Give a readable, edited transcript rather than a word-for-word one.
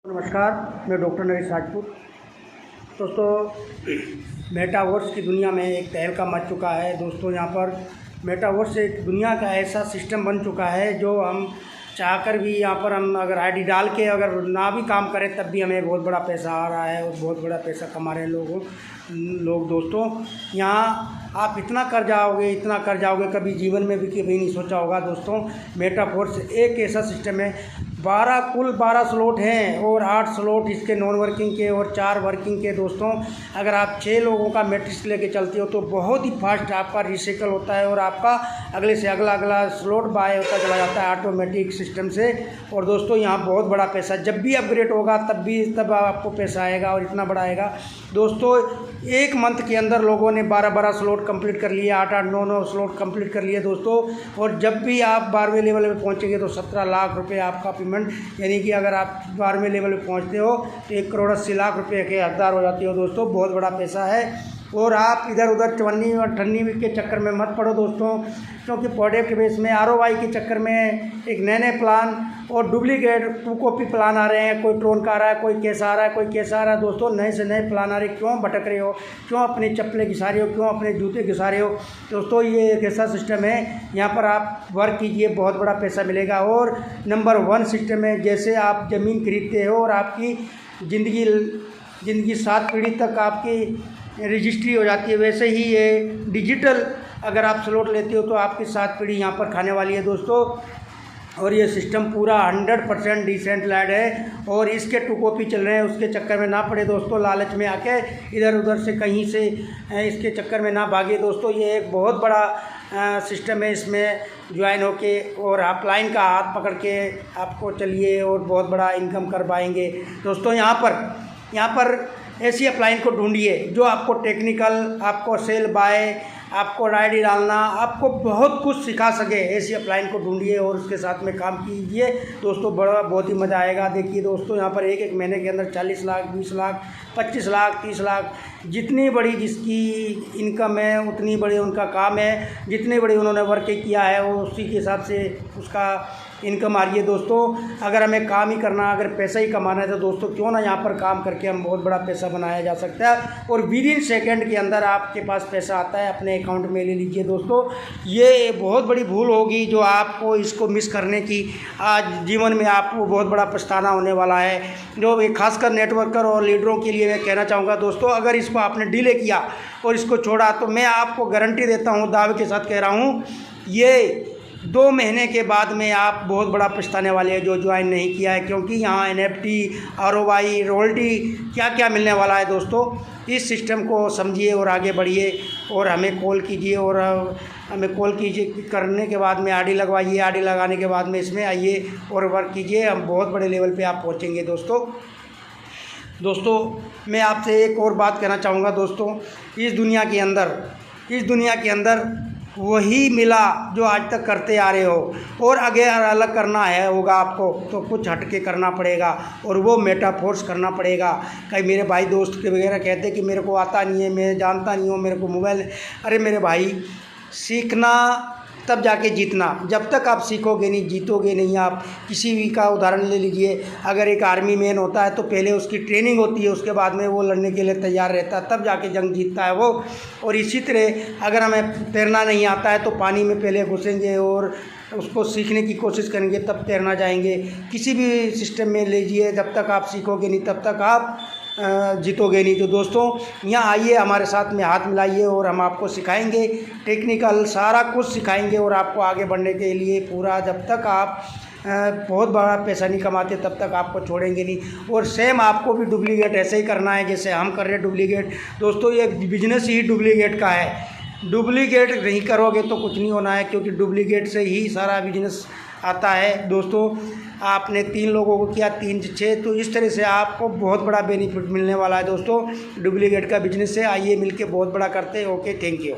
नमस्कार, मैं डॉक्टर नरेश राजपूत। दोस्तों, मेटावर्स की दुनिया में एक तहलका मच चुका है। दोस्तों, यहाँ पर मेटावर्स एक दुनिया का ऐसा सिस्टम बन चुका है जो हम चाहकर भी यहाँ पर हम अगर आईडी डाल के अगर ना भी काम करें तब भी हमें बहुत बड़ा पैसा आ रहा है और बहुत बड़ा पैसा कमा रहे हैं लोग। दोस्तों, यहाँ आप इतना कर जाओगे कभी जीवन में भी कभी नहीं सोचा होगा। दोस्तों, मेटावर्स एक ऐसा सिस्टम है, कुल 12 स्लॉट हैं और 8 स्लॉट इसके नॉन वर्किंग के और 4 वर्किंग के। दोस्तों, अगर आप 6 लोगों का मैट्रिक्स लेके चलते हो तो बहुत ही फास्ट आपका रिसाइकल होता है और आपका अगले से अगला स्लॉट बाय होता चला जाता है ऑटोमेटिक सिस्टम से। और दोस्तों, यहाँ बहुत बड़ा पैसा जब भी अपग्रेड होगा तब आपको पैसा आएगा और इतना बड़ा आएगा। दोस्तों, एक मंथ के अंदर लोगों ने 12 स्लॉट कंप्लीट कर लिए, 8 9 स्लॉट कंप्लीट कर लिए दोस्तों। और जब भी आप 12वें लेवल में पहुँचेंगे तो 17 लाख रुपये आपका पेमेंट, यानी कि अगर आप 12वें लेवल में पहुँचते हो तो 1 करोड़ 80 लाख रुपये के हकदार हो जाते हो। दोस्तों, बहुत बड़ा पैसा है। और आप इधर उधर चवन्नी और ठन्नी के चक्कर में मत पड़ो दोस्तों, क्योंकि प्रोडक्ट बेस में ROI के चक्कर में एक नए प्लान और डुप्लीकेट 2 कॉपी प्लान आ रहे हैं। कोई ट्रोन का आ रहा है, कोई कैसा आ रहा है, कोई कैसा आ रहा है। दोस्तों, नए से नए प्लान आ रहे, क्यों भटक रहे हो, क्यों अपनी चप्पलें घिसा रहे हो, क्यों अपने जूते घिसा रहे हो। दोस्तों, ये एक ऐसा सिस्टम है, यहाँ पर आप वर्क कीजिए, बहुत बड़ा पैसा मिलेगा। और नंबर 1 सिस्टम है, जैसे आप ज़मीन खरीदते हो और आपकी ज़िंदगी 7 पीढ़ी तक आपकी रजिस्ट्री हो जाती है, वैसे ही ये डिजिटल अगर आप स्लॉट लेते हो तो आपकी 7 पीढ़ी यहाँ पर खाने वाली है दोस्तों। और ये सिस्टम पूरा 100% डिसेंट्रलाइज्ड है और इसके 2 कॉपी चल रहे हैं, उसके चक्कर में ना पड़े दोस्तों, लालच में आके इधर उधर से कहीं से इसके चक्कर में ना भागे। दोस्तों, ये एक बहुत बड़ा सिस्टम है, इसमें ज्वाइन होके और आप लाइन का हाथ पकड़ के आपको चलिए और बहुत बड़ा इनकम कर पाएंगे। दोस्तों, यहाँ पर ऐसी अपलाइन को ढूंढिए जो आपको टेक्निकल, आपको सेल बाय, आपको आईडी डालना, आपको बहुत कुछ सिखा सके। ऐसी अपलाइन को ढूंढिए और उसके साथ में काम कीजिए दोस्तों, बहुत ही मज़ा आएगा। देखिए दोस्तों, यहाँ पर एक महीने के अंदर 40 लाख, 20 लाख, 25 लाख, 30 लाख, जितनी बड़ी जिसकी इनकम है उतनी बड़ी उनका काम है। जितने बड़ी उन्होंने वर्क किया है वो उसी के हिसाब से उसका इनकम आ रही है। दोस्तों, अगर हमें काम ही करना, अगर पैसा ही कमाना है तो दोस्तों क्यों ना यहाँ पर काम करके हम बहुत बड़ा पैसा बनाया जा सकता है और विदिन सेकंड के अंदर आपके पास पैसा आता है, अपने अकाउंट में ले लीजिए। दोस्तों, ये बहुत बड़ी भूल होगी जो आपको इसको मिस करने की, आज जीवन में आपको बहुत बड़ा पछताना होने वाला है। जो खासकर नेटवर्कर और लीडरों के लिए मैं कहना चाहूँगा दोस्तों, अगर इसको आपने डिले किया और इसको छोड़ा तो मैं आपको गारंटी देता हूँ, दावे के साथ कह रहा हूँ, ये 2 महीने के बाद में आप बहुत बड़ा पछताने वाले हैं जो ज्वाइन नहीं किया है। क्योंकि यहाँ NFT, ROI, रॉयल्टी क्या क्या मिलने वाला है। दोस्तों, इस सिस्टम को समझिए और आगे बढ़िए और हमें कॉल कीजिए और हमें कॉल कीजिए, करने के बाद में आईडी लगवाइए, आईडी लगाने के बाद में इसमें आइए और वर्क कीजिए, हम बहुत बड़े लेवल पे आप पहुँचेंगे। दोस्तों, मैं आपसे एक और बात कहना चाहूँगा दोस्तों, इस दुनिया के अंदर वही मिला जो आज तक करते आ रहे हो, और अगर अलग करना होगा आपको तो कुछ हटके करना पड़ेगा और वो मेटावर्स करना पड़ेगा। कई मेरे भाई दोस्त के वगैरह कहते हैं कि मेरे को आता नहीं है, मैं जानता नहीं हूँ, मेरे को मोबाइल। अरे मेरे भाई, सीखना तब जाके जीतना, जब तक आप सीखोगे नहीं जीतोगे नहीं। आप किसी भी का उदाहरण ले लीजिए, अगर एक आर्मी मैन होता है तो पहले उसकी ट्रेनिंग होती है, उसके बाद में वो लड़ने के लिए तैयार रहता है, तब जाके जंग जीतता है वो। और इसी तरह अगर हमें तैरना नहीं आता है तो पानी में पहले घुसेंगे और उसको सीखने की कोशिश करेंगे तब तैरना जाएंगे। किसी भी सिस्टम में लीजिए, जब तक आप सीखोगे नहीं तब तक आप जीतोगे नहीं। तो दोस्तों, यहाँ आइए, हमारे साथ में हाथ मिलाइए और हम आपको सिखाएंगे, टेक्निकल सारा कुछ सिखाएंगे और आपको आगे बढ़ने के लिए पूरा, जब तक आप बहुत बड़ा पैसा नहीं कमाते तब तक आपको छोड़ेंगे नहीं। और सेम आपको भी डुप्लीकेट ऐसे ही करना है जैसे हम कर रहे हैं डुप्लीकेट। दोस्तों, ये बिजनेस ही डुप्लीकेट का है, डुप्लीकेट नहीं करोगे तो कुछ नहीं होना है, क्योंकि डुप्लीकेट से ही सारा बिजनेस आता है। दोस्तों, आपने 3 लोगों को किया, 3 से 6, तो इस तरह से आपको बहुत बड़ा बेनिफिट मिलने वाला है। दोस्तों, डुप्लीकेट का बिजनेस से आइए मिलके बहुत बड़ा करते हैं। Okay, thank you.